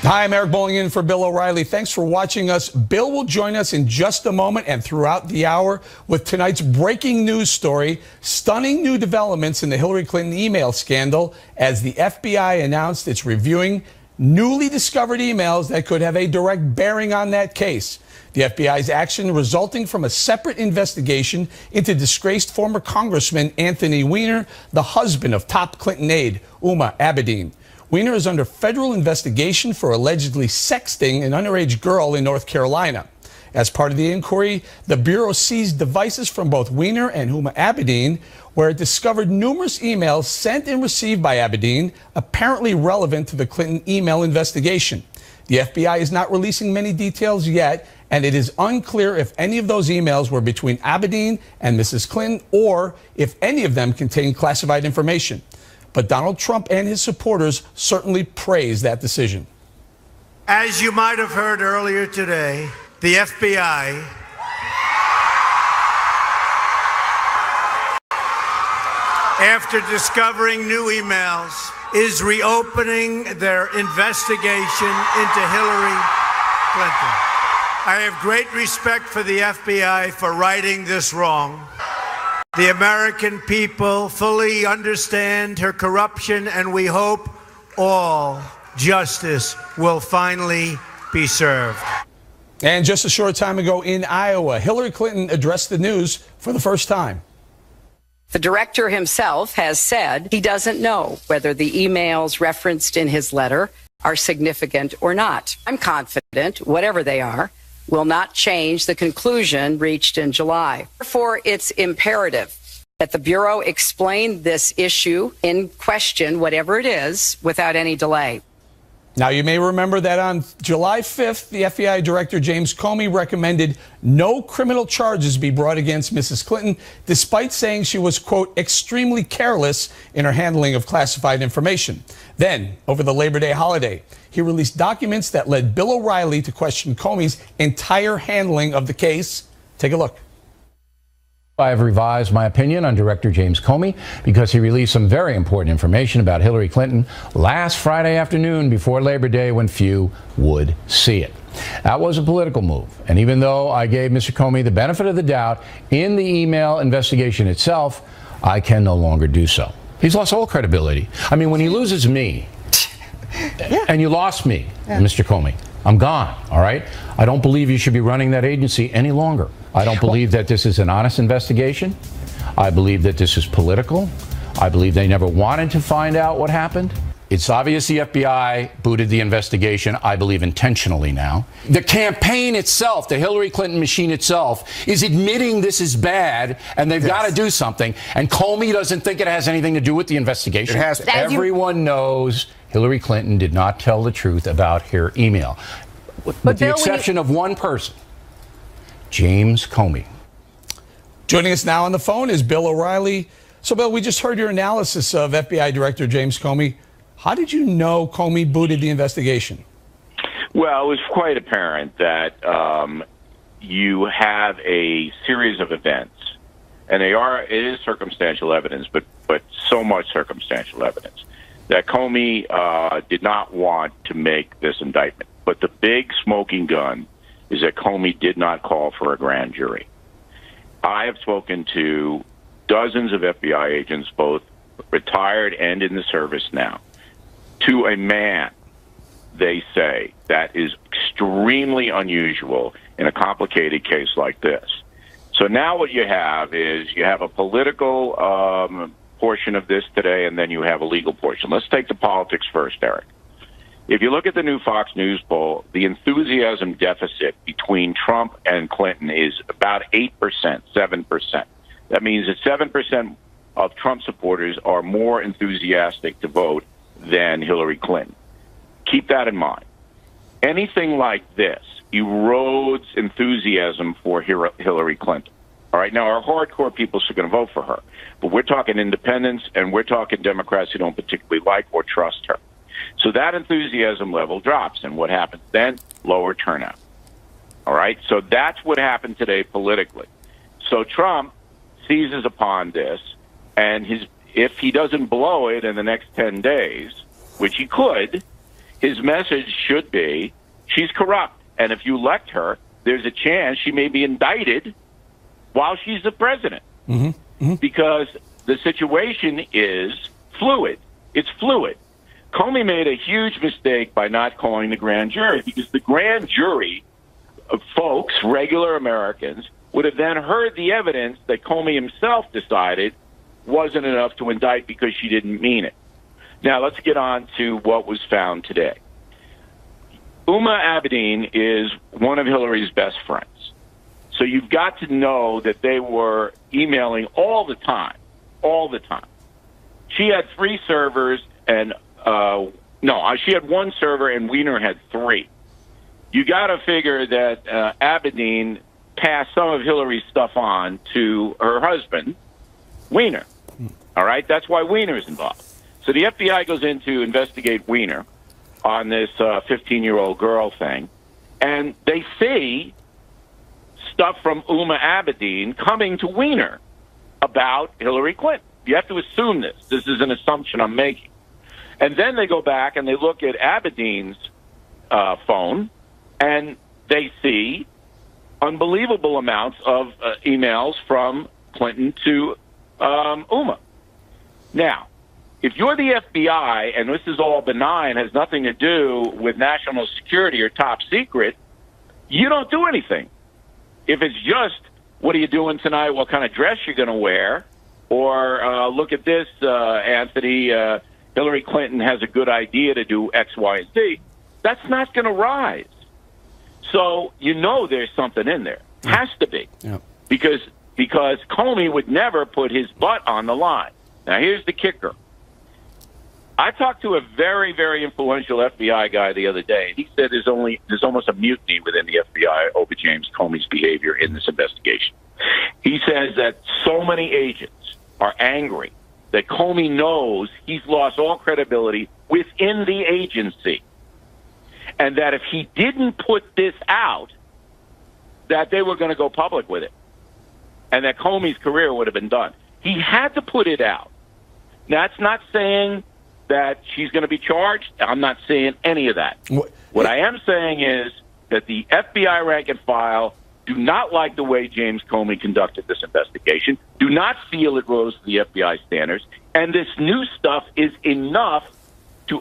Hi, I'm Eric Bowling in for Bill O'Reilly. Thanks for watching us. Bill will join us in just a moment and throughout the hour with tonight's breaking news story, stunning new developments in the Hillary Clinton email scandal as the FBI announced it's reviewing newly discovered emails that could have a direct bearing on that case. The FBI's action resulting from a separate investigation into disgraced former Congressman Anthony Weiner, the husband of top Clinton aide Huma Abedin. Weiner is under federal investigation for allegedly sexting an underage girl in North Carolina. As part of the inquiry, the Bureau seized devices from both Weiner and Huma Abedin, where it discovered numerous emails sent and received by Abedin, apparently relevant to the Clinton email investigation. The FBI is not releasing many details yet, and it is unclear if any of those emails were between Abedin and Mrs. Clinton or if any of them contained classified information. But Donald Trump and his supporters certainly praise that decision. As you might have heard earlier today, the FBI after discovering new emails is reopening their investigation into Hillary Clinton. I have great respect for the FBI for righting this wrong. The American people fully understand her corruption, and we hope all justice will finally be served. And just a short time ago in Iowa, Hillary Clinton addressed the news for the first time. The director himself has said he doesn't know whether the emails referenced in his letter are significant or not. I'm confident, whatever they are, will not change the conclusion reached in July. Therefore, it's imperative that the Bureau explain this issue in question, whatever it is, without any delay. Now, you may remember that on July 5th, the FBI Director James Comey recommended no criminal charges be brought against Mrs. Clinton, despite saying she was, quote, extremely careless in her handling of classified information. Then, over the Labor Day holiday, he released documents that led Bill O'Reilly to question Comey's entire handling of the case. Take a look. I have revised my opinion on Director James Comey because he released some very important information about Hillary Clinton last Friday afternoon before Labor Day when few would see it. That was a political move. And even though I gave Mr. Comey the benefit of the doubt in the email investigation itself, I can no longer do so. He's lost all credibility. I mean, when he loses me, and you lost me, Mr. Comey, I'm gone, all right? I don't believe you should be running that agency any longer. I don't believe that this is an honest investigation. I believe that this is political. I believe they never wanted to find out what happened. It's obvious the FBI booted the investigation, I believe intentionally now. The campaign itself, the Hillary Clinton machine itself, is admitting this is bad and they've got to do something. And Comey doesn't think it has anything to do with the investigation. It has to. Everyone knows Hillary Clinton did not tell the truth about her email. With the exception of one person, James Comey. Joining us now on the phone is Bill O'Reilly. So, Bill, we just heard your analysis of FBI Director James Comey. How did you know Comey booted the investigation? Well, it was quite apparent that you have a series of events, and it is circumstantial evidence, but so much circumstantial evidence, that Comey did not want to make this indictment. But the big smoking gun is that Comey did not call for a grand jury. I have spoken to dozens of FBI agents, both retired and in the service now. To a man, they say that is extremely unusual in a complicated case like this. So now what you have is you have a political portion of this today, and then you have a legal portion. Let's take the politics first, Eric. If you look at the new Fox News poll, the enthusiasm deficit between Trump and Clinton is about 8%, 7%. That means that 7% of Trump supporters are more enthusiastic to vote than Hillary Clinton. Keep that in mind. Anything like this erodes enthusiasm for Hillary Clinton. All right, now our hardcore people are going to vote for her, but we're talking independents and we're talking Democrats who don't particularly like or trust her. So that enthusiasm level drops, and what happens then? Lower turnout. All right, so that's what happened today politically. So Trump seizes upon this, and if he doesn't blow it in the next 10 days, which he could, his message should be, she's corrupt. And if you elect her, there's a chance she may be indicted while she's the president. Because the situation is fluid. It's fluid. Comey made a huge mistake by not calling the grand jury, because the grand jury of folks, regular Americans, would have then heard the evidence that Comey himself decided wasn't enough to indict because she didn't mean it. Now, let's get on to what was found today. Uma Abedin is one of Hillary's best friends. So you've got to know that they were emailing all the time. She had 3 servers, and she had 1 server, and Weiner had 3. You got to figure that Abedin passed some of Hillary's stuff on to her husband, Weiner. All right? That's why Weiner's involved. So the FBI goes in to investigate Weiner on this 15-year-old girl thing, and they see stuff from Uma Abedin coming to Weiner about Hillary Clinton. You have to assume this. This is an assumption I'm making. And then they go back and they look at Abedin's phone, and they see unbelievable amounts of emails from Clinton to Uma. Now, if you're the FBI and this is all benign, has nothing to do with national security or top secret, you don't do anything. If it's just, what are you doing tonight, what kind of dress you're going to wear, or look at this, Anthony, Hillary Clinton has a good idea to do X, Y, and Z, that's not going to rise. So you know there's something in there. Has to be. Yeah. Because Comey would never put his butt on the line. Now, here's the kicker. I talked to a very, very influential FBI guy the other day, and he said there's almost a mutiny within the FBI over James Comey's behavior in this investigation. He says that so many agents are angry that Comey knows he's lost all credibility within the agency, and that if he didn't put this out, that they were going to go public with it, and that Comey's career would have been done. He had to put it out. That's not saying that she's going to be charged. I'm not saying any of that. What I am saying is that the FBI rank and file do not like the way James Comey conducted this investigation, do not feel it rose to the FBI standards, and this new stuff is enough to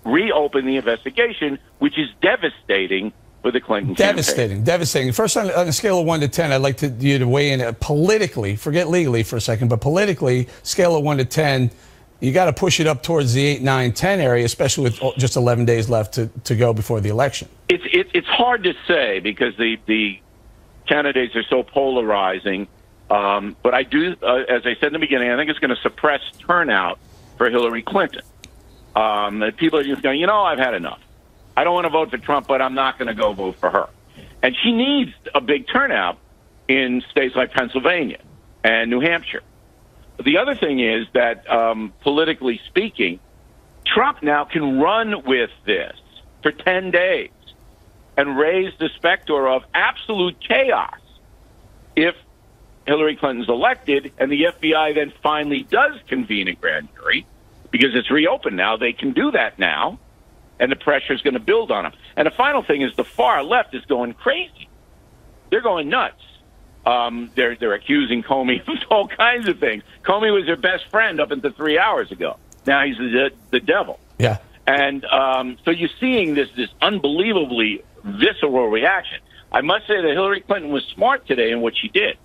reopen the investigation, which is devastating for the Clinton campaign. Devastating. First, on a scale of 1 to 10, I'd like you to weigh in politically, forget legally for a second, but politically, scale of 1 to 10, you got to push it up towards the 8, 9, 10 area, especially with just 11 days left to go before the election. It's hard to say because the candidates are so polarizing. But I do, as I said in the beginning, I think it's going to suppress turnout for Hillary Clinton. People are just going, I've had enough. I don't want to vote for Trump, but I'm not going to go vote for her. And she needs a big turnout in states like Pennsylvania and New Hampshire. The other thing is that, politically speaking, Trump now can run with this for 10 days and raise the specter of absolute chaos if Hillary Clinton's elected and the FBI then finally does convene a grand jury, because it's reopened now. They can do that now, and the pressure is going to build on them. And the final thing is the far left is going crazy. They're going nuts. They're accusing Comey of all kinds of things. Comey was their best friend up until 3 hours ago. Now he's the devil. Yeah. And so you're seeing this unbelievably visceral reaction. I must say that Hillary Clinton was smart today in what she did.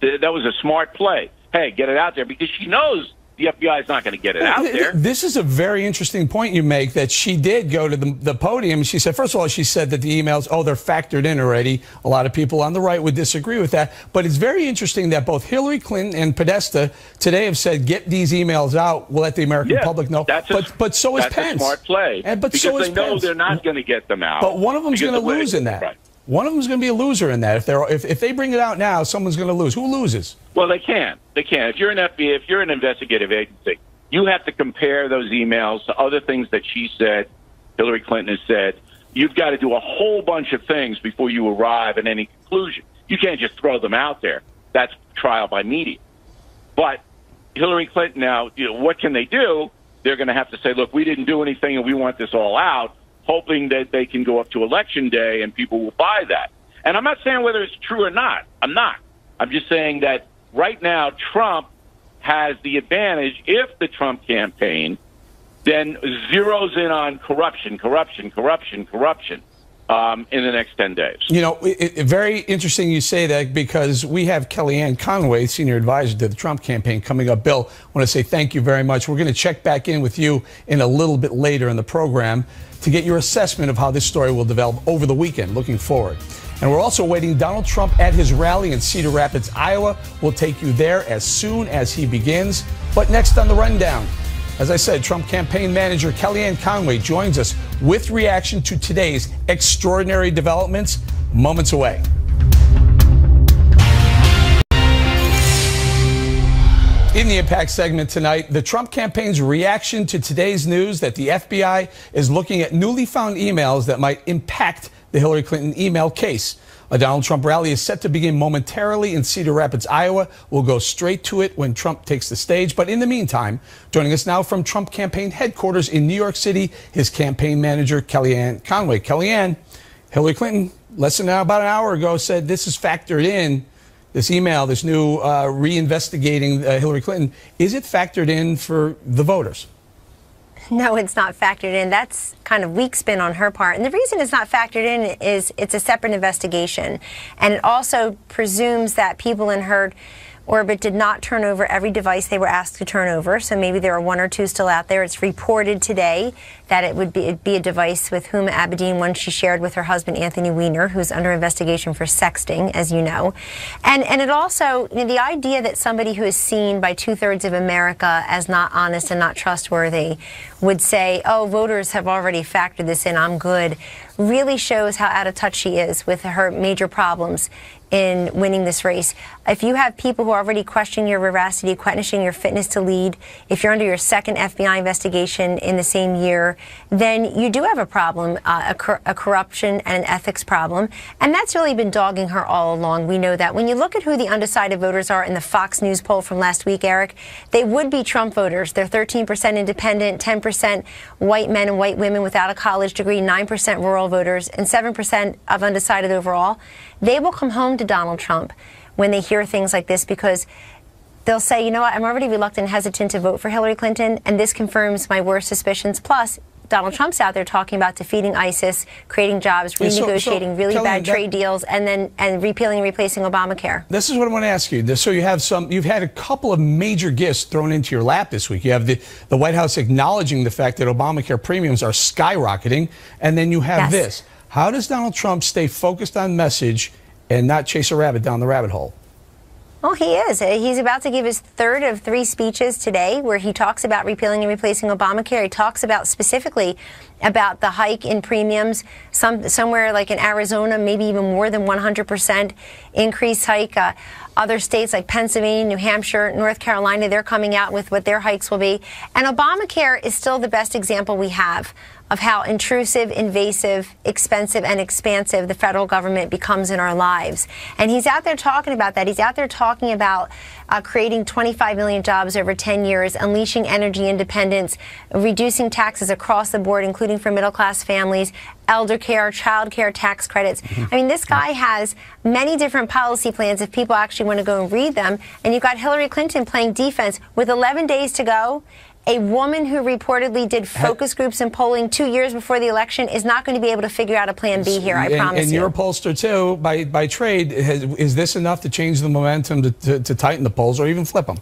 That was a smart play. Hey, get it out there, because she knows the FBI is not going to get it out there. This is a very interesting point you make, that she did go to the podium. She said, first of all, she said that the emails, they're factored in already. A lot of people on the right would disagree with that. But it's very interesting that both Hillary Clinton and Podesta today have said, get these emails out. We'll let the American public know. But so is Pence. That's a smart play. Because they know they're not going to get them out. But one of them's going to lose in that. Right. One of them is going to be a loser in that. If they bring it out now, someone's going to lose. Who loses? Well, they can't. If you're an FBI, if you're an investigative agency, you have to compare those emails to other things that she said, Hillary Clinton has said. You've got to do a whole bunch of things before you arrive at any conclusion. You can't just throw them out there. That's trial by media. But Hillary Clinton now, what can they do? they're going to have to say, look, we didn't do anything and we want this all out, hoping that they can go up to Election Day and people will buy that. And I'm not saying whether it's true or not. I'm not. I'm just saying that right now Trump has the advantage if the Trump campaign then zeroes in on corruption in the next 10 days. You know, very interesting you say that, because we have Kellyanne Conway, senior advisor to the Trump campaign, coming up. Bill, I want to say thank you very much. We're going to check back in with you in a little bit later in the program to get your assessment of how this story will develop over the weekend. Looking forward. And we're also waiting Donald Trump at his rally in Cedar Rapids, Iowa. We'll take you there as soon as he begins. But next on the rundown, as I said, Trump campaign manager Kellyanne Conway joins us with reaction to today's extraordinary developments moments away. In the Impact segment tonight, the Trump campaign's reaction to today's news that the FBI is looking at newly found emails that might impact the Hillary Clinton email case. A Donald Trump rally is set to begin momentarily in Cedar Rapids, Iowa. We'll go straight to it when Trump takes the stage. But in the meantime, joining us now from Trump campaign headquarters in New York City, his campaign manager, Kellyanne Conway. Kellyanne, Hillary Clinton, less than about an hour ago, said this is factored in, this email, this new reinvestigating Hillary Clinton. Is it factored in for the voters? No, it's not factored in. That's kind of weak spin on her part. And the reason it's not factored in is it's a separate investigation. And it also presumes that people in her orbit did not turn over every device they were asked to turn over. So maybe there are one or two still out there. It's reported today that it'd be a device with Huma Abedin, one she shared with her husband, Anthony Weiner, who's under investigation for sexting, as you know. And it also, you know, the idea that somebody who is seen by 2/3 of America as not honest and not trustworthy would say, oh, voters have already factored this in, I'm good, really shows how out of touch she is with her major problems in winning this race. If you have people who are already questioning your veracity, questioning your fitness to lead, if you're under your second FBI investigation in the same year, then you do have a problem, a corruption and an ethics problem. And that's really been dogging her all along. We know that. When you look at who the undecided voters are in the Fox News poll from last week, Eric, they would be Trump voters. They're 13% independent, 10% white men and white women without a college degree, 9% rural voters, and 7% of undecided overall. They will come home to Donald Trump when they hear things like this, because they'll say, you know what, I'm already reluctant and hesitant to vote for Hillary Clinton, and this confirms my worst suspicions. Plus, Donald Trump's out there talking about defeating ISIS, creating jobs, renegotiating really bad trade deals, and repealing and replacing Obamacare. This is what I want to ask you. So you've had a couple of major gifts thrown into your lap this week. You have the White House acknowledging the fact that Obamacare premiums are skyrocketing, and then you have this. How does Donald Trump stay focused on message and not chase a rabbit down the rabbit hole? Well, he is. He's about to give his third of 3 speeches today where he talks about repealing and replacing Obamacare. He talks about specifically about the hike in premiums, somewhere like in Arizona, maybe even more than 100% increase hike. Other states like Pennsylvania, New Hampshire, North Carolina, they're coming out with what their hikes will be. And Obamacare is still the best example we have of how intrusive, invasive, expensive, and expansive the federal government becomes in our lives. And he's out there talking about that. He's out there talking about creating 25 million jobs over 10 years, unleashing energy independence, reducing taxes across the board, including for middle-class families, elder care, child care, tax credits. I mean, this guy has many different policy plans if people actually want to go and read them. And you've got Hillary Clinton playing defense with 11 days to go. A woman who reportedly did focus groups and polling 2 years before the election is not going to be able to figure out a plan B here, I promise you. And you're a pollster, too, by trade. Is this enough to change the momentum to tighten the polls or even flip them?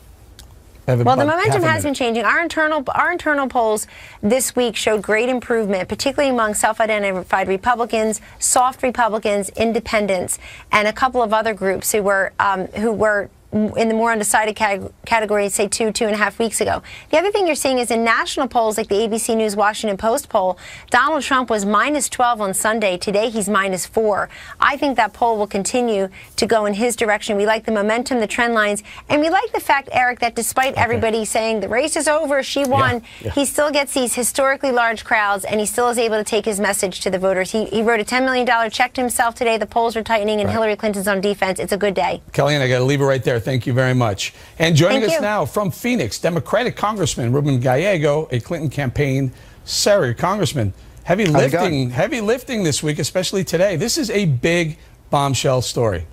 Well, the momentum has been changing. Our internal polls this week showed great improvement, particularly among self-identified Republicans, soft Republicans, independents, and a couple of other groups who were in the more undecided category, say 2.5 weeks ago. The other thing you're seeing is in national polls like the ABC News Washington Post poll, Donald Trump was -12 on Sunday. Today he's -4. I think that poll will continue to go in his direction. We like the momentum, the trend lines, and we like the fact, Eric, that despite everybody saying the race is over, she won, he still gets these historically large crowds, and he still is able to take his message to the voters. He wrote a $10 million check to himself today. The polls are tightening, and Hillary Clinton's on defense. It's a good day. Kellyanne, I got to leave it right there. Thank you very much. And joining Thank us you. now from Phoenix, Democratic Congressman Ruben Gallego, a Clinton campaign senator. Congressman, heavy lifting this week, especially today. This is a big bombshell story.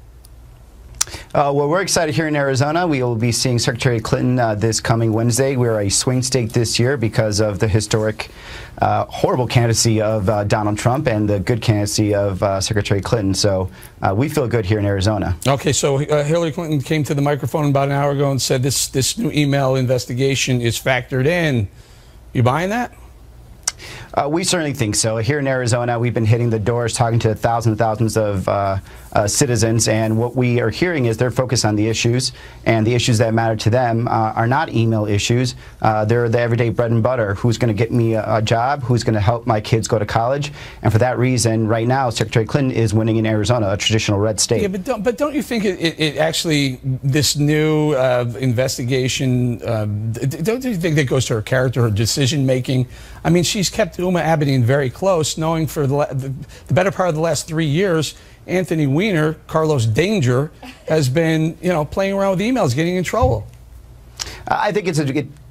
Well, we're excited here in Arizona. We will be seeing Secretary Clinton this coming Wednesday. We're a swing state this year because of the historic, horrible candidacy of Donald Trump and the good candidacy of Secretary Clinton. So we feel good here in Arizona. Okay, so Hillary Clinton came to the microphone about an hour ago and said this new email investigation is factored in. You buying that? We certainly think so. Here in Arizona, we've been hitting the doors, talking to thousands and thousands of citizens, and what we are hearing is they're focused on the issues, and the issues that matter to them are not email issues. They're the everyday bread and butter. Who's going to get me a job? Who's going to help my kids go to college? And for that reason, right now, Secretary Clinton is winning in Arizona, a traditional red state. Yeah, but don't you think it actually, this new investigation, don't you think that goes to her character, her decision making? I mean, she's kept Uma Abedin very close, knowing for the better part of the last 3 years, Anthony Weiner, Carlos Danger, has been, playing around with emails, getting in trouble. I think it's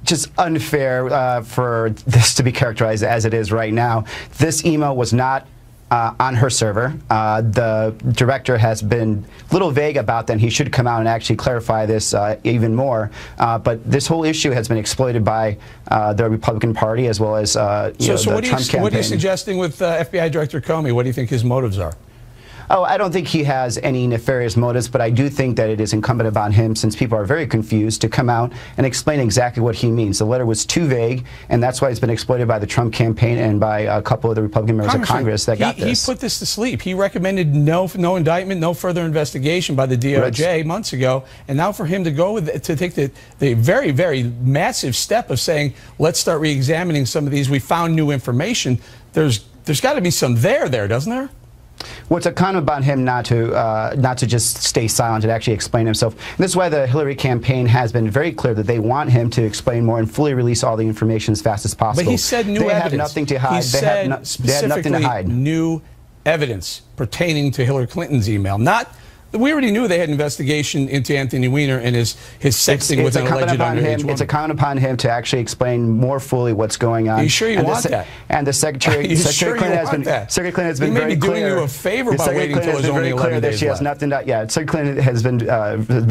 just unfair for this to be characterized as it is right now. This email was not on her server. The director has been a little vague about that, and he should come out and actually clarify this even more. But this whole issue has been exploited by the Republican Party as well as the Trump campaign. What are you suggesting with FBI Director Comey? What do you think his motives are? Oh, I don't think he has any nefarious motives, but I do think that it is incumbent upon him, since people are very confused, to come out and explain exactly what he means. The letter was too vague, and that's why it's been exploited by the Trump campaign and by a couple of the Republican members of Congress that got this. He put this to sleep. He recommended no indictment, no further investigation by the DOJ months ago, and now for him to go to take the very, very massive step of saying, let's start re-examining some of these. We found new information. There's got to be some there, doesn't there? Well, it's incumbent upon him not to just stay silent and actually explain himself. And this is why the Hillary campaign has been very clear that they want him to explain more and fully release all the information as fast as possible. But he said new evidence. They have nothing to hide. He said specifically new evidence pertaining to Hillary Clinton's email. We already knew they had an investigation into Anthony Weiner and his sexting with an alleged underage woman. It's incumbent upon him to actually explain more fully what's going on. Are you sure you want that? And the Secretary Clinton has been very clear. He may be doing you a favor by waiting until there's only 11 days left. Secretary Clinton has been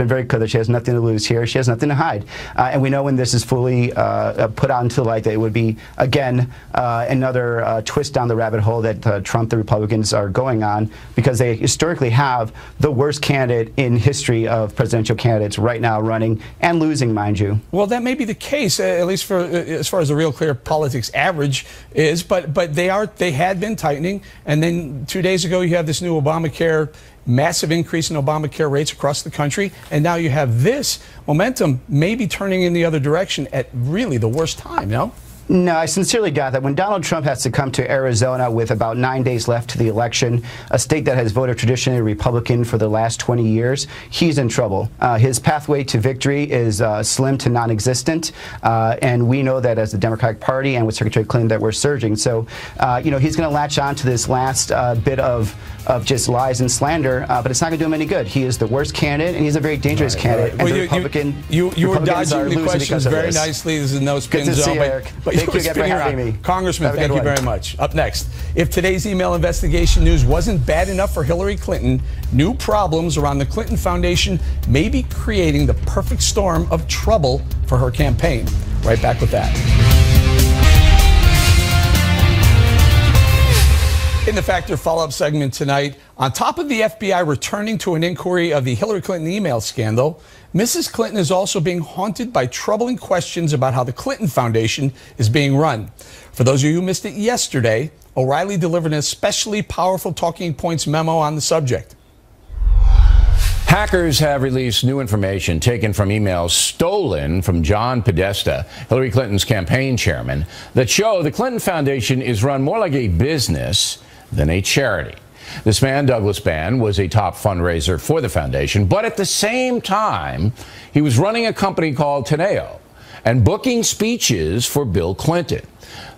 very clear that she has nothing to lose here. She has nothing to hide. And we know when this is fully put out into light that it would be, again, another twist down the rabbit hole that Trump, the Republicans, are going on, because they historically have the worst candidate in history of presidential candidates right now running and losing, mind you. Well, that may be the case, at least for as far as the Real Clear Politics average is, but they had been tightening, and then 2 days ago you have this new Obamacare, massive increase in Obamacare rates across the country, and now you have this momentum maybe turning in the other direction at really the worst time, no? No, I sincerely doubt that. When Donald Trump has to come to Arizona with about 9 days left to the election, a state that has voted traditionally Republican for the last 20 years, he's in trouble. His pathway to victory is slim to non-existent, and we know that as the Democratic Party and with Secretary Clinton that we're surging. So, he's going to latch on to this last bit of just lies and slander, but it's not going to do him any good. He is the worst candidate, and he's a very dangerous candidate. Well, you were dodging the questions very nicely. This is no spin zone. Thank you again for having me. Congressman, thank you very much. Up next, if today's email investigation news wasn't bad enough for Hillary Clinton, new problems around the Clinton Foundation may be creating the perfect storm of trouble for her campaign. Right back with that. In the Factor follow-up segment tonight, on top of the FBI returning to an inquiry of the Hillary Clinton email scandal, Mrs. Clinton is also being haunted by troubling questions about how the Clinton Foundation is being run. For those of you who missed it yesterday, O'Reilly delivered an especially powerful talking points memo on the subject. Hackers have released new information taken from emails stolen from John Podesta, Hillary Clinton's campaign chairman, that show the Clinton Foundation is run more like a business than a charity. This man, Douglas Bann, was a top fundraiser for the foundation, but at the same time, he was running a company called Teneo and booking speeches for Bill Clinton.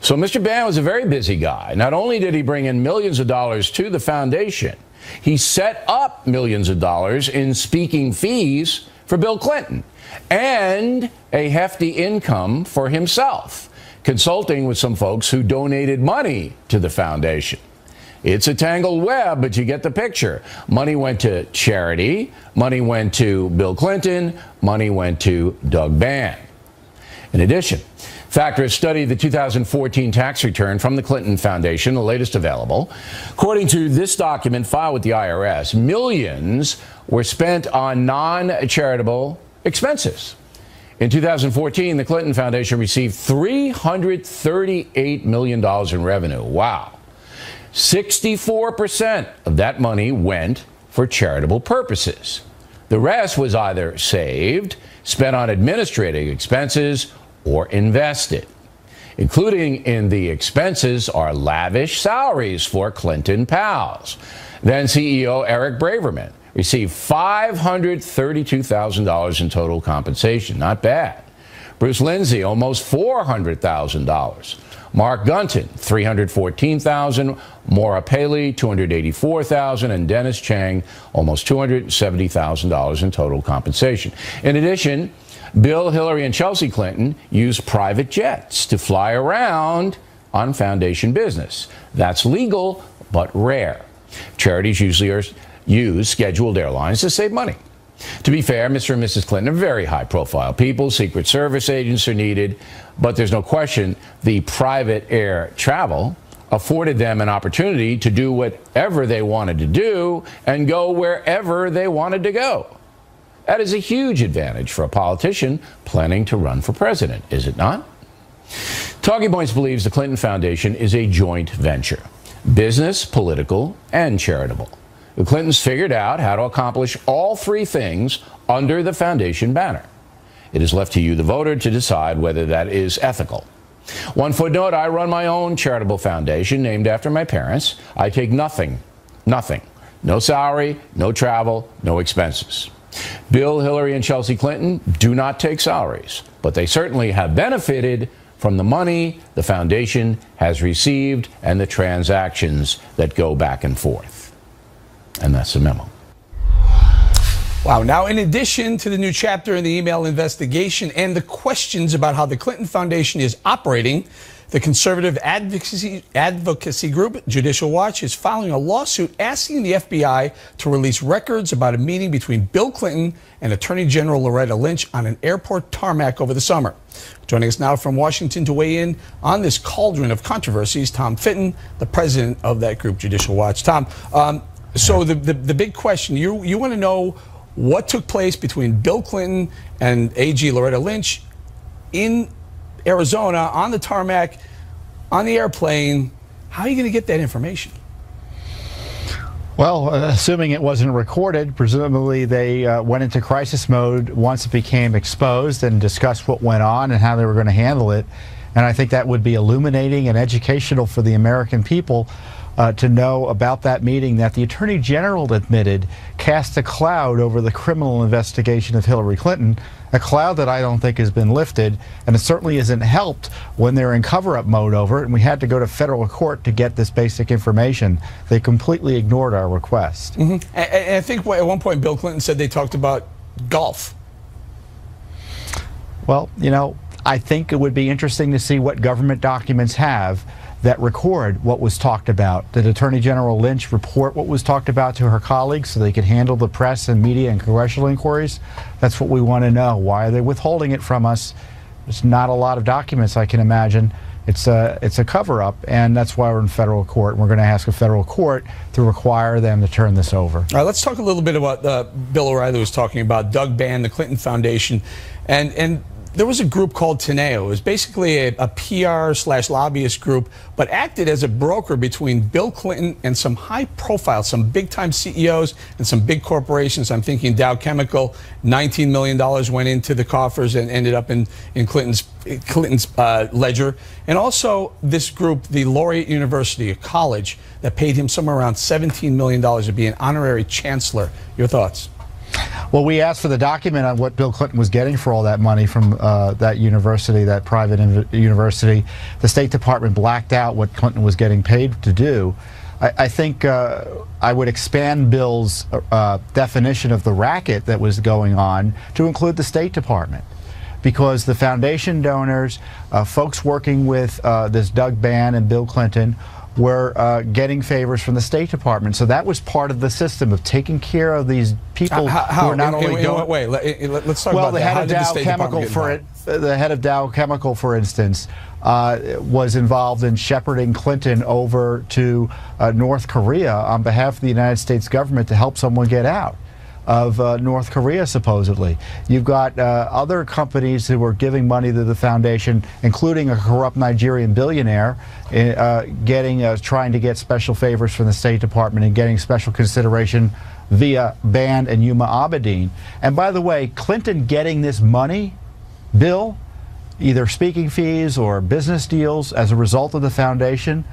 So Mr. Bann was a very busy guy. Not only did he bring in millions of dollars to the foundation, he set up millions of dollars in speaking fees for Bill Clinton and a hefty income for himself, consulting with some folks who donated money to the foundation. It's a tangled web, but you get the picture. Money went to charity, money went to Bill Clinton, money went to Doug Bann. In addition, factors studied the 2014 tax return from the Clinton Foundation, the latest available. According to this document filed with the IRS, millions were spent on non-charitable expenses. In 2014, the Clinton Foundation received $338 million in revenue. Wow. 64% of that money went for charitable purposes. The rest was either saved, spent on administrative expenses, or invested. Including in the expenses are lavish salaries for Clinton pals. Then CEO Eric Braverman received $532,000 in total compensation. Not bad. Bruce Lindsay, almost $400,000. Mark Gunton, $314,000. Maura Paley, $284,000. And Dennis Chang, almost $270,000 in total compensation. In addition, Bill, Hillary, and Chelsea Clinton used private jets to fly around on foundation business. That's legal, but rare. Charities usually use scheduled airlines to save money. To be fair, Mr. and Mrs. Clinton are very high-profile people. Secret Service agents are needed. But there's no question the private air travel afforded them an opportunity to do whatever they wanted to do and go wherever they wanted to go. That is a huge advantage for a politician planning to run for president, is it not? Talking Points believes the Clinton Foundation is a joint venture, business, political, and charitable. The Clintons figured out how to accomplish all three things under the foundation banner. It is left to you, the voter, to decide whether that is ethical. One footnote, I run my own charitable foundation named after my parents. I take nothing. No salary, no travel, no expenses. Bill, Hillary, and Chelsea Clinton do not take salaries, but they certainly have benefited from the money the foundation has received and the transactions that go back and forth. And that's the memo. Wow. Now, in addition to the new chapter in the email investigation and the questions about how the Clinton Foundation is operating, the conservative advocacy group Judicial Watch is filing a lawsuit asking the FBI to release records about a meeting between Bill Clinton and Attorney General Loretta Lynch on an airport tarmac over the summer. Joining us now from Washington to weigh in on this cauldron of controversies, Tom Fitton, the president of that group, Judicial Watch. Tom, so the big question, you want to know what took place between Bill Clinton and AG Loretta Lynch in Arizona on the tarmac, on the airplane. How are you going to get that information? Well, assuming it wasn't recorded, presumably they went into crisis mode once it became exposed and discussed what went on and how they were going to handle it. And I think that would be illuminating and educational for the American people to know about that meeting that the Attorney General admitted cast a cloud over the criminal investigation of Hillary Clinton, a cloud that I don't think has been lifted, and it certainly isn't helped when they're in cover-up mode over it, and we had to go to federal court to get this basic information. They completely ignored our request. And I think at one point Bill Clinton said they talked about golf. Well, you know, I think it would be interesting to see what government documents have that record what was talked about. Did Attorney General Lynch report what was talked about to her colleagues so they could handle the press and media and congressional inquiries? That's what we want to know. Why are they withholding it from us? There's not a lot of documents, I can imagine. It's a cover-up, and that's why we're in federal court. We're going to ask a federal court to require them to turn this over. All right, let's talk a little bit about Bill O'Reilly was talking about, Doug Bann, the Clinton Foundation, and there was a group called Teneo. It was basically a PR/lobbyist group, but acted as a broker between Bill Clinton and some high-profile, some big-time CEOs and some big corporations. I'm thinking Dow Chemical. $19 million went into the coffers and ended up in Clinton's ledger. And also this group, the Laureate University, a college that paid him somewhere around $17 million to be an honorary chancellor. Your thoughts? Well, we asked for the document on what Bill Clinton was getting for all that money from that university, that private university. The State Department blacked out what Clinton was getting paid to do. I think I would expand Bill's definition of the racket that was going on to include the State Department, because the foundation donors, folks working with this Doug Bann and Bill Clinton, were getting favors from the State Department. So that was part of the system of taking care of these people who are not only going. Wait, let's talk about that. The head of Dow Chemical, for instance, was involved in shepherding Clinton over to North Korea on behalf of the United States government to help someone get out of North Korea, supposedly. You've got other companies who were giving money to the foundation, including a corrupt Nigerian billionaire, trying to get special favors from the State Department and getting special consideration via Bann and Yuma Abedin. And by the way, Clinton getting this money, Bill, either speaking fees or business deals as a result of the foundation,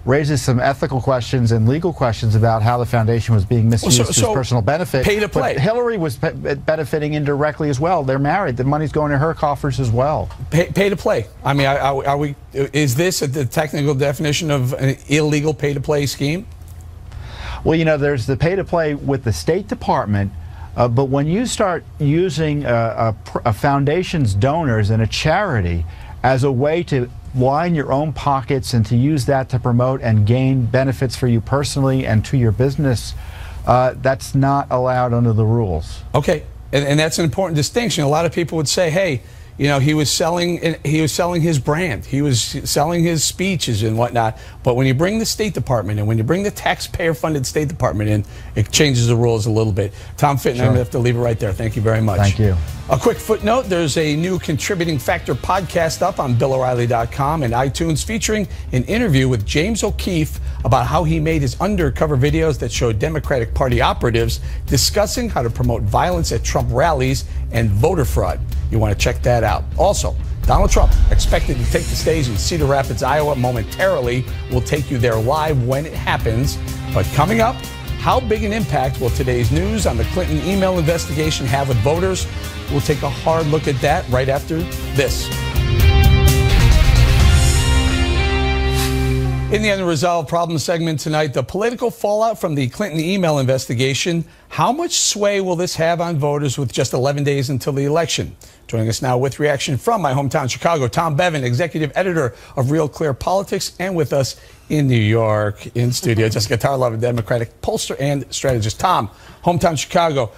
raises some ethical questions and legal questions about how the foundation was being misused for his personal benefit. Pay to play. But Hillary was benefiting indirectly as well. They're married. The money's going to her coffers as well. Pay to play. I mean, is this the technical definition of an illegal pay to play scheme? Well, you know, there's the pay to play with the State Department, but when you start using a foundation's donors and a charity as a way to line your own pockets and to use that to promote and gain benefits for you personally and to your business, that's not allowed under the rules. Okay, and that's an important distinction. A lot of people would say, hey, you know, he was selling his brand, he was selling his speeches and whatnot. But when you bring the State Department and when you bring the taxpayer-funded State Department in, it changes the rules a little bit. Tom Fitton, I'm going to have to leave it right there. Thank you very much. Thank you. A quick footnote, there's a new Contributing Factor podcast up on BillO'Reilly.com and iTunes featuring an interview with James O'Keefe about how he made his undercover videos that showed Democratic Party operatives discussing how to promote violence at Trump rallies and voter fraud. You want to check that out. Also, Donald Trump expected to take the stage in Cedar Rapids, Iowa momentarily. We'll take you there live when it happens. But coming up, how big an impact will today's news on the Clinton email investigation have with voters? We'll take a hard look at that right after this. In the Unresolved Problem segment tonight, the political fallout from the Clinton email investigation. How much sway will this have on voters with just 11 days until the election? Joining us now with reaction from my hometown, Chicago, Tom Bevan, executive editor of Real Clear Politics, and with us in New York in studio, Jessica Tarlov, a Democratic pollster and strategist. Tom, hometown Chicago.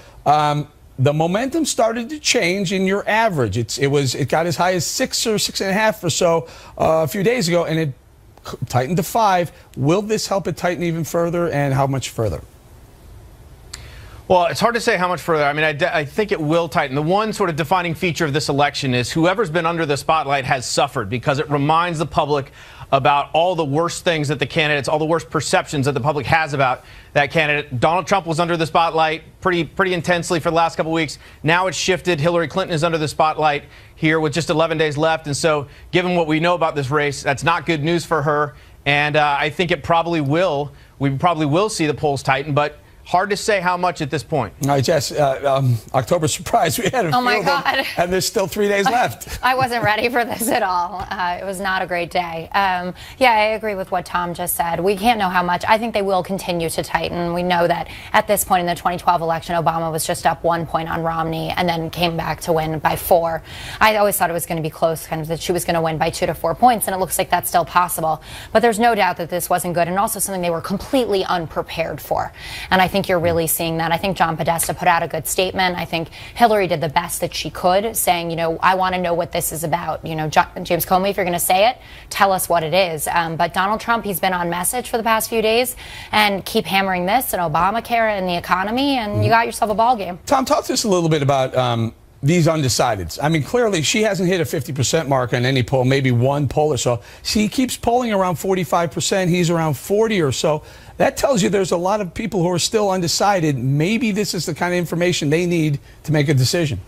The momentum started to change in your average. It got as high as 6 or 6.5 or so a few days ago, and it tightened to 5. Will this help it tighten even further, and how much further? Well, it's hard to say how much further. I mean, I think it will tighten. The one sort of defining feature of this election is whoever's been under the spotlight has suffered, because it reminds the public about all the worst things that the candidates, all the worst perceptions that the public has about that candidate. Donald Trump was under the spotlight pretty intensely for the last couple of weeks. Now it's shifted. Hillary Clinton is under the spotlight here with just 11 days left. And so given what we know about this race, that's not good news for her. And I think we probably will see the polls tighten, but hard to say how much at this point. All right, Jess, October surprise. We had a Oh my God. and there's still 3 days left. I wasn't ready for this at all. It was not a great day. Yeah, I agree with what Tom just said. We can't know how much. I think they will continue to tighten. We know that at this point in the 2012 election, Obama was just up 1 point on Romney and then came back to win by 4. I always thought it was going to be close, kind of that she was going to win by 2 to 4 points, and it looks like that's still possible. But there's no doubt that this wasn't good, and also something they were completely unprepared for. And I think you're really seeing that. I think John Podesta put out a good statement. I think Hillary did the best that she could, saying, you know, I want to know what this is about. You know, James Comey, if you're going to say it, tell us what it is. But Donald Trump, he's been on message for the past few days, and keep hammering this and Obamacare and the economy, and you got yourself a ball game. Tom, talk to us a little bit about these undecideds. I mean, clearly she hasn't hit a 50% mark on any poll, maybe one poll or so. She keeps polling around 45%. He's around 40 or so. That tells you there's a lot of people who are still undecided. Maybe this is the kind of information they need to make a decision.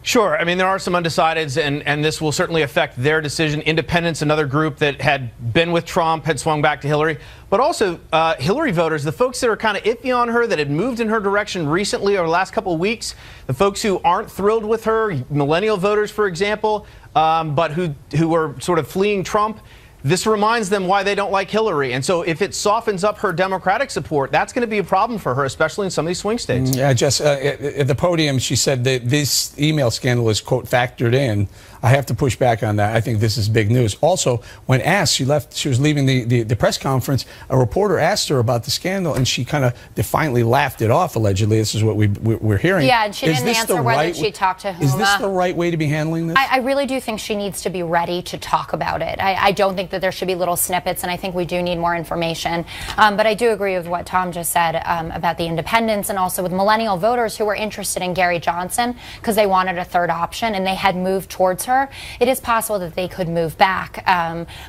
Sure. I mean, there are some undecideds, and this will certainly affect their decision. Independents, another group that had been with Trump, had swung back to Hillary. But also Hillary voters, the folks that are kind of iffy on her, that had moved in her direction recently over the last couple of weeks, the folks who aren't thrilled with her, millennial voters, for example, but who are sort of fleeing Trump. this reminds them why they don't like Hillary. And so if it softens up her Democratic support, that's going to be a problem for her, especially in some of these swing states. Yeah, Jess, at the podium, she said that this email scandal is, quote, factored in. I have to push back on that. I think this is big news. Also, when asked, she was leaving the press conference, a reporter asked her about the scandal, and she kind of defiantly laughed it off, allegedly. This is what we're hearing. Yeah, and she didn't answer whether she talked to Huma. Is this the right way to be handling this? I really do think she needs to be ready to talk about it. I don't think that there should be little snippets, and I think we do need more information. But I do agree with what Tom just said about the independents and also with millennial voters who were interested in Gary Johnson because they wanted a third option and they had moved towards her. It is possible that they could move back.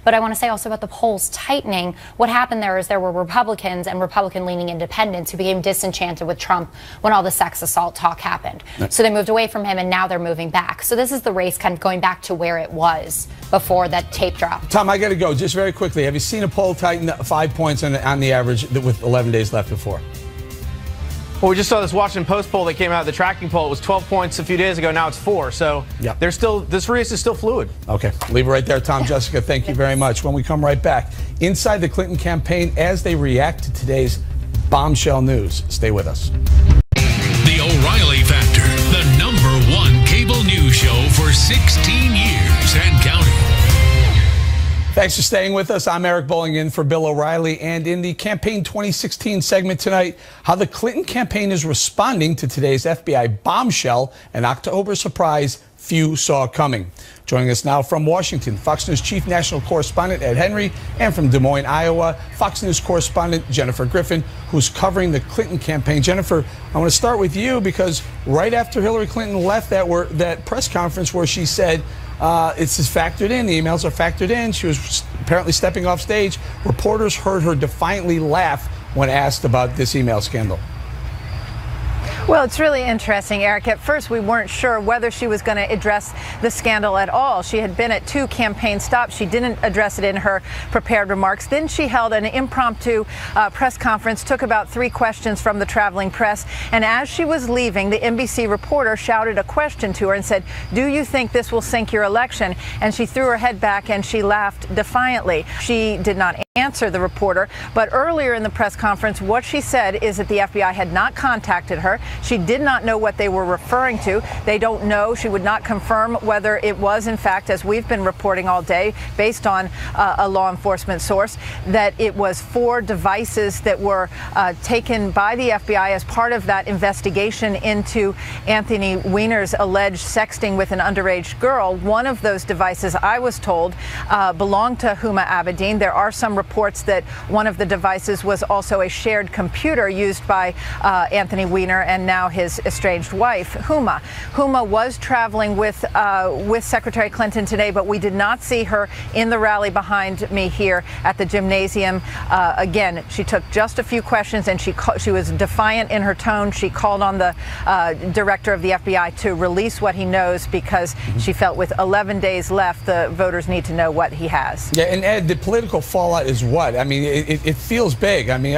But I want to say also about the polls tightening. What happened there is there were Republicans and Republican-leaning independents who became disenchanted with Trump when all the sex assault talk happened. So they moved away from him, and now they're moving back. So this is the race kind of going back to where it was before that tape dropped. Tom, I got to go. Just very quickly, have you seen a poll tighten 5 points on the average with 11 days left before? Well, we just saw this Washington Post poll that came out, the tracking poll. It was 12 points a few days ago. Now it's 4. So there's still, this race is still fluid. Okay. Leave it right there, Tom. Jessica, thank you very much. When we come right back, inside the Clinton campaign as they react to today's bombshell news. Stay with us. The O'Reilly Factor, the #1 cable news show for 16 years and counting. Thanks for staying with us. I'm Eric Bowling in for Bill O'Reilly. And in the Campaign 2016 segment tonight, how the Clinton campaign is responding to today's FBI bombshell, an October surprise few saw coming. Joining us now from Washington, Fox News Chief National Correspondent Ed Henry, and from Des Moines, Iowa, Fox News Correspondent Jennifer Griffin, who's covering the Clinton campaign. Jennifer, I want to start with you because right after Hillary Clinton left that press conference where she said, it's factored in. The emails are factored in. She was apparently stepping off stage. Reporters heard her defiantly laugh when asked about this email scandal. Well, it's really interesting, Eric. At first, we weren't sure whether she was going to address the scandal at all. She had been at 2 campaign stops. She didn't address it in her prepared remarks. Then she held an impromptu press conference, took about 3 questions from the traveling press. And as she was leaving, the NBC reporter shouted a question to her and said, "Do you think this will sink your election?" And she threw her head back and she laughed defiantly. She did not answer the reporter, but earlier in the press conference, what she said is that the FBI had not contacted her. She did not know what they were referring to. They don't know. She would not confirm whether it was, in fact, as we've been reporting all day, based on a law enforcement source, that it was 4 devices that were taken by the FBI as part of that investigation into Anthony Weiner's alleged sexting with an underage girl. One of those devices, I was told, belonged to Huma Abedin. There are some reports that one of the devices was also a shared computer used by Anthony Weiner and now his estranged wife, Huma. Huma was traveling with Secretary Clinton today, but we did not see her in the rally behind me here at the gymnasium. Again, she took just a few questions, and she was defiant in her tone. She called on the director of the FBI to release what he knows because she felt with 11 days left, the voters need to know what he has. Yeah, and Ed, the political fallout is what? I mean, it feels big. I mean,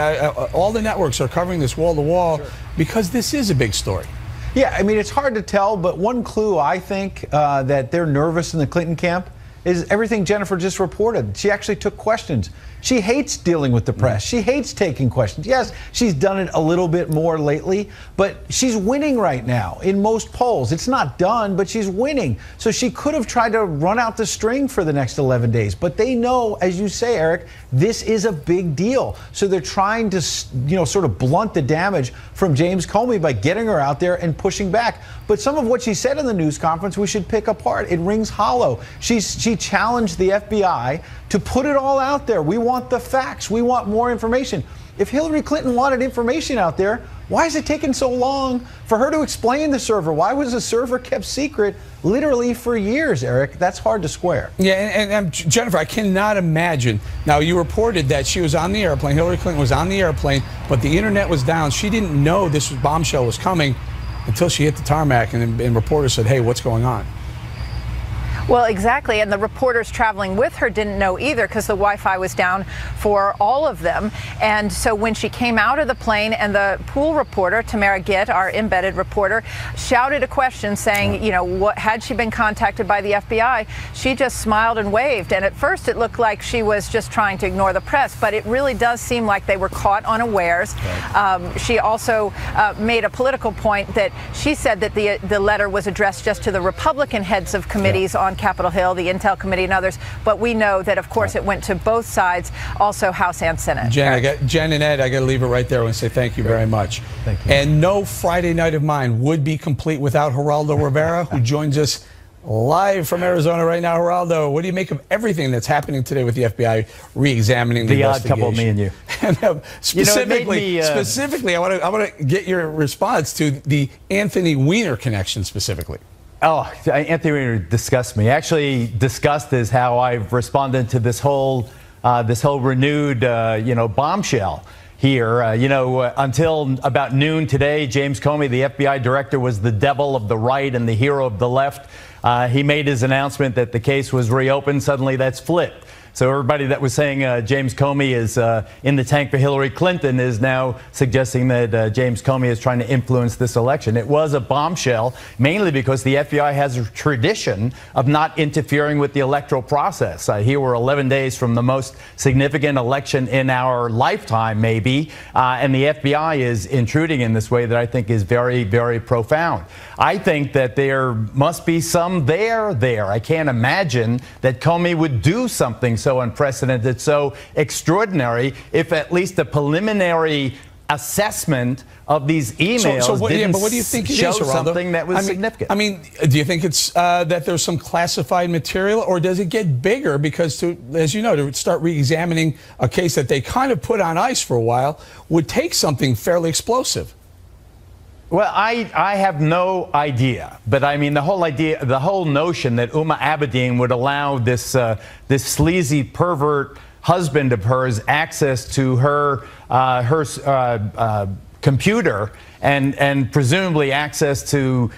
all the networks are covering this wall to wall because this is a big story. Yeah, I mean, it's hard to tell, but one clue I think that they're nervous in the Clinton camp is everything Jennifer just reported. She actually took questions. She hates dealing with the press. She hates taking questions. Yes, she's done it a little bit more lately, but she's winning right now in most polls. It's not done, but she's winning. So she could have tried to run out the string for the next 11 days. But they know, as you say, Eric, this is a big deal. So they're trying to, sort of blunt the damage from James Comey by getting her out there and pushing back. But some of what she said in the news conference, we should pick apart. It rings hollow. She challenged the FBI to put it all out there. We want the facts. We want more information. If Hillary Clinton wanted information out there, why is it taking so long for her to explain the server? Why was the server kept secret literally for years, Eric? That's hard to square. Yeah, and Jennifer, I cannot imagine. Now, you reported that she was on the airplane. Hillary Clinton was on the airplane, but the internet was down. She didn't know this bombshell was coming until she hit the tarmac, and reporters said, "Hey, what's going on?" Well, exactly. And the reporters traveling with her didn't know either because the Wi-Fi was down for all of them. And so when she came out of the plane and the pool reporter, Tamara Gitt, our embedded reporter, shouted a question saying, you know, what had she been contacted by the FBI? She just smiled and waved. And at first it looked like she was just trying to ignore the press, but it really does seem like they were caught unawares. She also made a political point that she said that the letter was addressed just to the Republican heads of committees on Capitol Hill, the Intel Committee and others, but we know that, of course, it went to both sides, also House and Senate. Jen and Ed, I got to leave it right there and say thank you very much. Thank you. And no Friday Night of Mine would be complete without Geraldo Rivera, who joins us live from Arizona right now. Geraldo, what do you make of everything that's happening today with the FBI re-examining the investigation? Odd couple, me and you. And, specifically, I want to get your response to the Anthony Weiner connection specifically. Oh, Anthony Weiner disgusts me. Actually, disgust is how I've responded to this whole renewed, bombshell here. Until about noon today, James Comey, the FBI director, was the devil of the right and the hero of the left. He made his announcement that the case was reopened. Suddenly, that's flipped. So everybody that was saying James Comey is in the tank for Hillary Clinton is now suggesting that James Comey is trying to influence this election. It was a bombshell, mainly because the FBI has a tradition of not interfering with the electoral process. Here we're 11 days from the most significant election in our lifetime, maybe, and the FBI is intruding in this way that I think is very, very profound. I think that there must be some there. I can't imagine that Comey would do something so unprecedented, so extraordinary, if at least a preliminary assessment of these emails didn't but what do you think it show is, something that was significant. I mean, do you think it's that there's some classified material, or does it get bigger? Because, as you know, to start re-examining a case that they kind of put on ice for a while would take something fairly explosive. Well, I have no idea, but I mean the whole notion that Uma Abedin would allow this sleazy pervert husband of hers access to her computer and presumably access to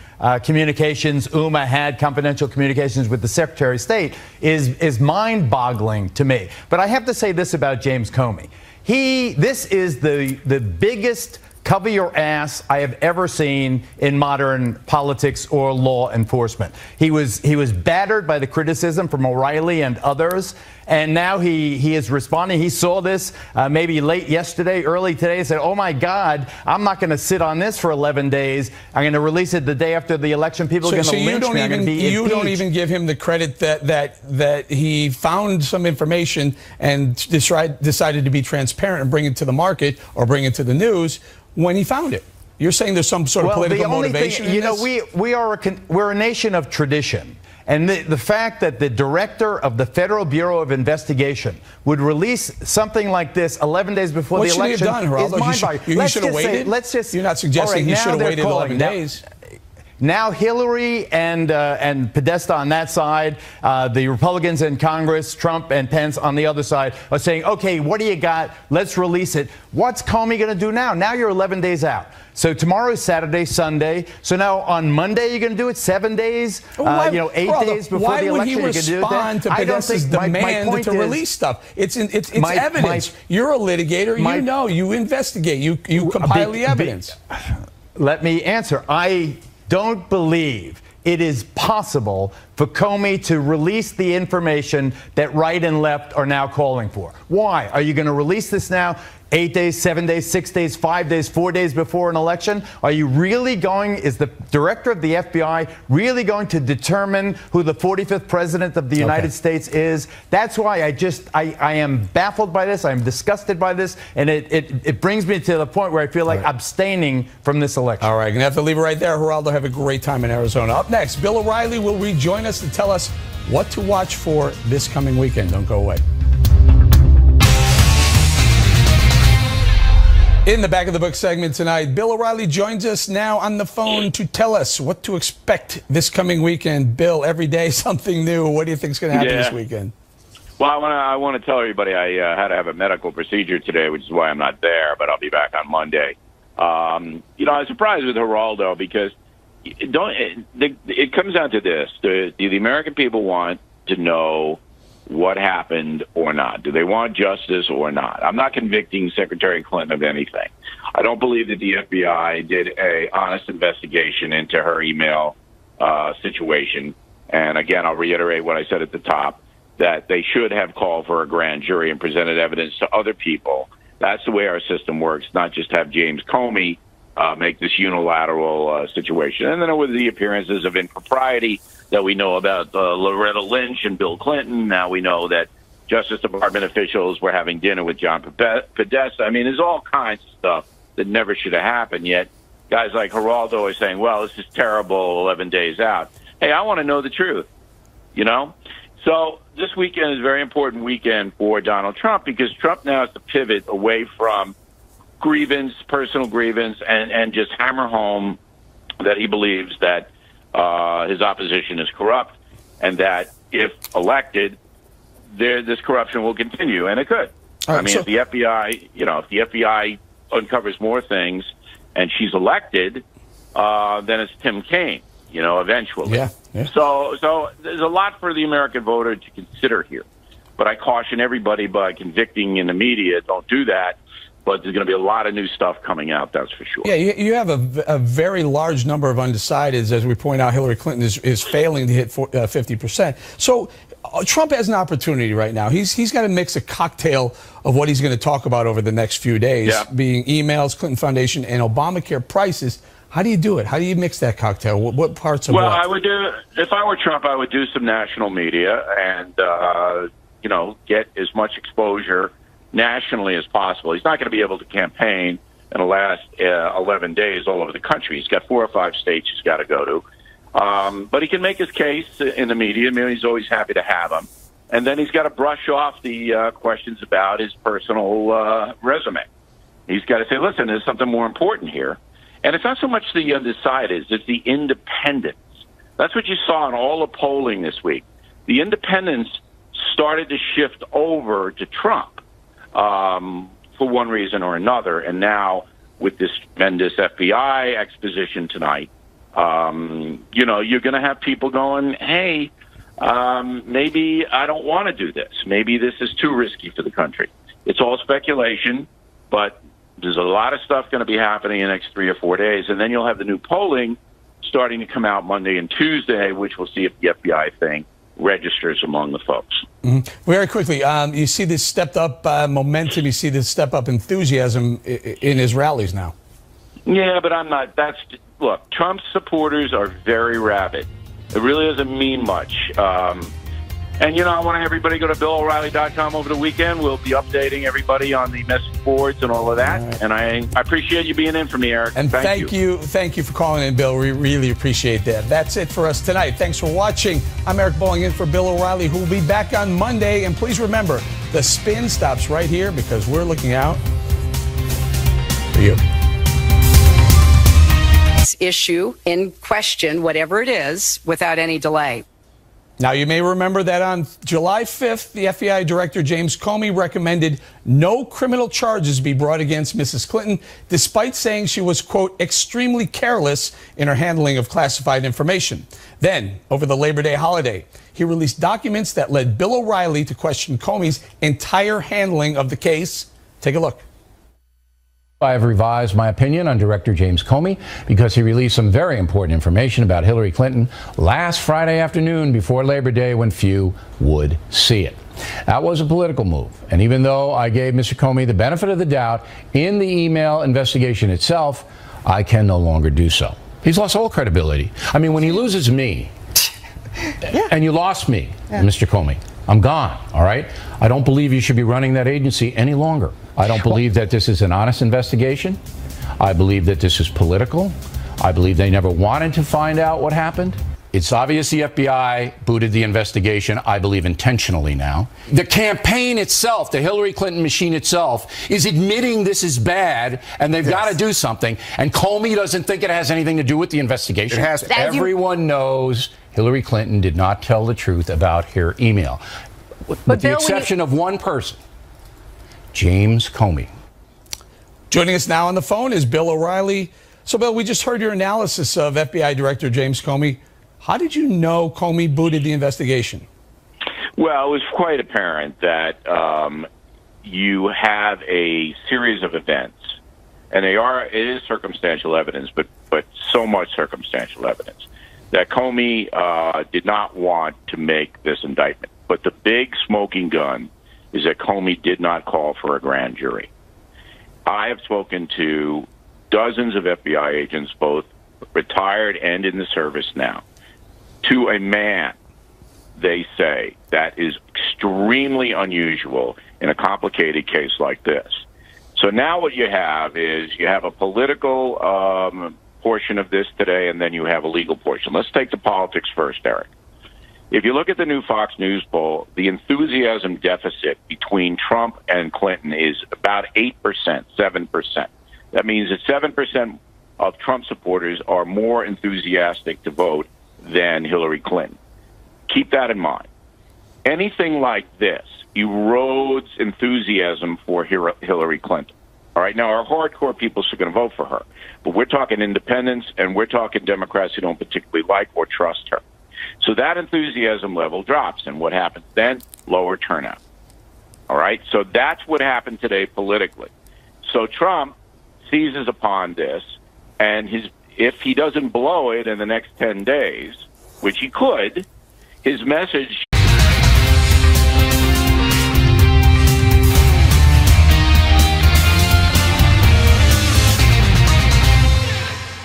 communications Uma had, confidential communications with the Secretary of State, is mind-boggling to me. But I have to say this about James Comey: this is the biggest cover your ass I have ever seen in modern politics or law enforcement. He was battered by the criticism from O'Reilly and others, and now he is responding. He saw this maybe late yesterday, early today, and said, oh my God, I'm not going to sit on this for 11 days. I'm going to release it the day after the election. People are going to lynch me. You don't even give him the credit that he found some information and decided to be transparent and bring it to the market or bring it to the news when he found it. You're saying there's some sort of political motivation in this? We're a nation of tradition. And the fact that the director of the Federal Bureau of Investigation would release something like this 11 days before the election is mind-boggling. You should have waited? You're not suggesting he should have waited 11 days? Now Hillary and Podesta on that side, the Republicans in Congress, Trump and Pence on the other side, are saying, okay, what do you got? Let's release it. What's Comey going to do now? Now you're 11 days out. So tomorrow is Saturday, Sunday. So now on Monday you're going to do it 7 days, 8 days before the election. Why would he respond to Podesta's demand to release stuff? It's evidence. You're a litigator. You investigate. You compile the evidence. Let me answer. I don't believe it is possible for Comey to release the information that right and left are now calling for. Why? Are you going to release this now 8 days, 7 days, 6 days, 5 days, 4 days before an election? Are you really is the director of the FBI really going to determine who the 45th president of the United States is? That's why I am baffled by this. I'm disgusted by this. And it brings me to the point where I feel like abstaining from this election. All right, going to have to leave it right there. Geraldo, have a great time in Arizona. Up next, Bill O'Reilly will rejoin us to tell us what to watch for this coming weekend. Don't go away. In the Back of the Book segment tonight, Bill O'Reilly joins us now on the phone to tell us what to expect this coming weekend. Bill, every day something new. What do you think is going to happen this weekend? Well, I want to tell everybody I had to have a medical procedure today, which is why I'm not there, but I'll be back on Monday. I was surprised with Geraldo because it comes down to this. The American people want to know what happened or not. Do they want justice or not? I'm not convicting Secretary Clinton of anything. I don't believe that the FBI did a honest investigation into her email situation. And again, I'll reiterate what I said at the top, that they should have called for a grand jury and presented evidence to other people. That's the way our system works, not just have James Comey make this unilateral situation. And then with the appearances of impropriety that we know about Loretta Lynch and Bill Clinton, now we know that Justice Department officials were having dinner with John Podesta. I mean, there's all kinds of stuff that never should have happened, yet guys like Geraldo are saying, well, this is terrible, 11 days out. Hey, I want to know the truth, you know? So this weekend is a very important weekend for Donald Trump because Trump now has to pivot away from grievance, personal grievance, and just hammer home that he believes that his opposition is corrupt and that if elected, this corruption will continue, and it could. Right, I mean, if the FBI uncovers more things and she's elected, then it's Tim Kaine, eventually. Yeah. So there's a lot for the American voter to consider here. But I caution everybody by convicting in the media, don't do that. But there's going to be a lot of new stuff coming out, that's for sure. Yeah, you have a very large number of undecideds. As we point out, Hillary Clinton is failing to hit 50%. So Trump has an opportunity right now. He's got to mix a cocktail of what he's going to talk about over the next few days, being emails, Clinton Foundation, and Obamacare prices. How do you do it? How do you mix that cocktail? What parts of Well, what? I would do, if I were Trump, I would do some national media and, get as much exposure nationally as possible. He's not going to be able to campaign in the last 11 days all over the country. He's got 4 or 5 states he's got to go to. But he can make his case in the media. I mean, he's always happy to have him. And then he's got to brush off the questions about his personal resume. He's got to say, listen, there's something more important here. And it's not so much the undecideds, it's the independents. That's what you saw in all the polling this week. The independents started to shift over to Trump for one reason or another. And now with this tremendous FBI exposition tonight, you're going to have people going, hey, maybe I don't want to do this. Maybe this is too risky for the country. It's all speculation, but there's a lot of stuff going to be happening in the next 3 or 4 days. And then you'll have the new polling starting to come out Monday and Tuesday, which we'll see if the FBI thing registers among the folks. Mm-hmm. Very quickly, you see this stepped up momentum, you see this step up enthusiasm in his rallies now. Yeah, but I'm not. Look, Trump's supporters are very rabid. It really doesn't mean much. And, I want everybody to go to BillO'Reilly.com over the weekend. We'll be updating everybody on the message boards and all of that. All right. And I appreciate you being in for me, Eric. And thank you for calling in, Bill. We really appreciate that. That's it for us tonight. Thanks for watching. I'm Eric Bolling in for Bill O'Reilly, who will be back on Monday. And please remember, the spin stops right here because we're looking out for you. Issue in question, whatever it is, without any delay. Now, you may remember that on July 5th, the FBI Director James Comey recommended no criminal charges be brought against Mrs. Clinton, despite saying she was, quote, extremely careless in her handling of classified information. Then, over the Labor Day holiday, he released documents that led Bill O'Reilly to question Comey's entire handling of the case. Take a look. I have revised my opinion on Director James Comey because he released some very important information about Hillary Clinton last Friday afternoon before Labor Day when few would see it. That was a political move. And even though I gave Mr. Comey the benefit of the doubt in the email investigation itself, I can no longer do so. He's lost all credibility. I mean, when he loses me, and you lost me, Mr. Comey, I'm gone, all right? I don't believe you should be running that agency any longer. I don't believe that this is an honest investigation. I believe that this is political. I believe they never wanted to find out what happened. It's obvious the FBI booted the investigation, I believe intentionally now. The campaign itself, the Hillary Clinton machine itself, is admitting this is bad and they've got to do something. And Comey doesn't think it has anything to do with the investigation. It has. Everyone knows Hillary Clinton did not tell the truth about her email. With the exception of one person, James Comey. Joining us now on the phone is Bill O'Reilly, So, Bill, we just heard your analysis of FBI Director James Comey. How did you know Comey booted the investigation? Well, it was quite apparent that you have a series of events, and it is circumstantial evidence, but so much circumstantial evidence, that Comey did not want to make this indictment. But the big smoking gun is that Comey did not call for a grand jury. I have spoken to dozens of FBI agents, both retired and in the service now. To a man, they say that is extremely unusual in a complicated case like this. So now what you have is you have a political portion of this today, and then you have a legal portion. Let's take the politics first, Eric. If you look at the new Fox News poll, the enthusiasm deficit between Trump and Clinton is about 8%, 7%. That means that 7% of Trump supporters are more enthusiastic to vote than Hillary Clinton. Keep that in mind. Anything like this erodes enthusiasm for Hillary Clinton. All right, now our hardcore people are going to vote for her, but we're talking independents and we're talking Democrats who don't particularly like or trust her. So that enthusiasm level drops, and what happens then? Lower turnout. All right, so that's what happened today politically. So Trump seizes upon this, and if he doesn't blow it in the next 10 days, which he could, his message...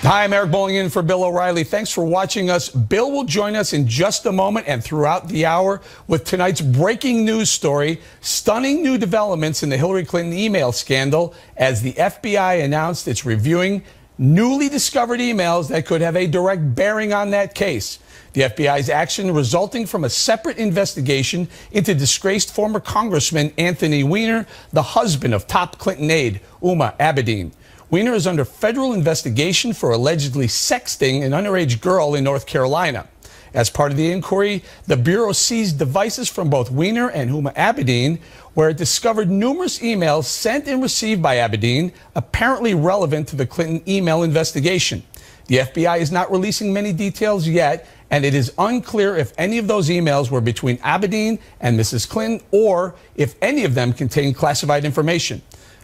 Hi, I'm Eric Bowling in for Bill O'Reilly. Thanks for watching us. Bill will join us in just a moment and throughout the hour with tonight's breaking news story, stunning new developments in the Hillary Clinton email scandal as the FBI announced it's reviewing newly discovered emails that could have a direct bearing on that case. The FBI's action resulting from a separate investigation into disgraced former Congressman Anthony Weiner, the husband of top Clinton aide Huma Abedin. Weiner is under federal investigation for allegedly sexting an underage girl in North Carolina. As part of the inquiry, the Bureau seized devices from both Weiner and Huma Abedin, where it discovered numerous emails sent and received by Abedin, apparently relevant to the Clinton email investigation. The FBI is not releasing many details yet, and it is unclear if any of those emails were between Abedin and Mrs. Clinton, or if any of them contained classified information.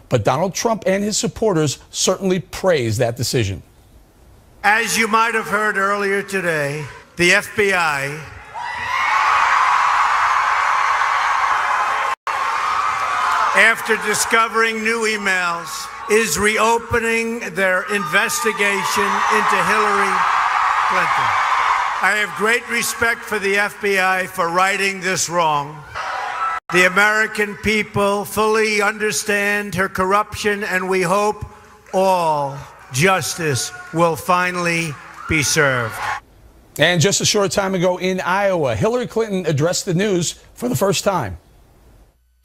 But Donald Trump and his supporters certainly praise that decision. As you might have heard earlier today, the FBI after discovering new emails is reopening their investigation into Hillary Clinton. I have great respect for the FBI for righting this wrong. The American people fully understand her corruption, and we hope all justice will finally be served. And just a short time ago in Iowa, Hillary Clinton addressed the news for the first time.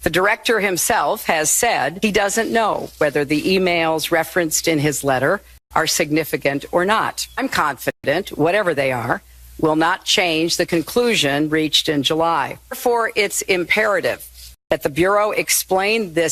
The director himself has said he doesn't know whether the emails referenced in his letter are significant or not. I'm confident, whatever they are, will not change the conclusion reached in July. Therefore, it's imperative that the Bureau explain this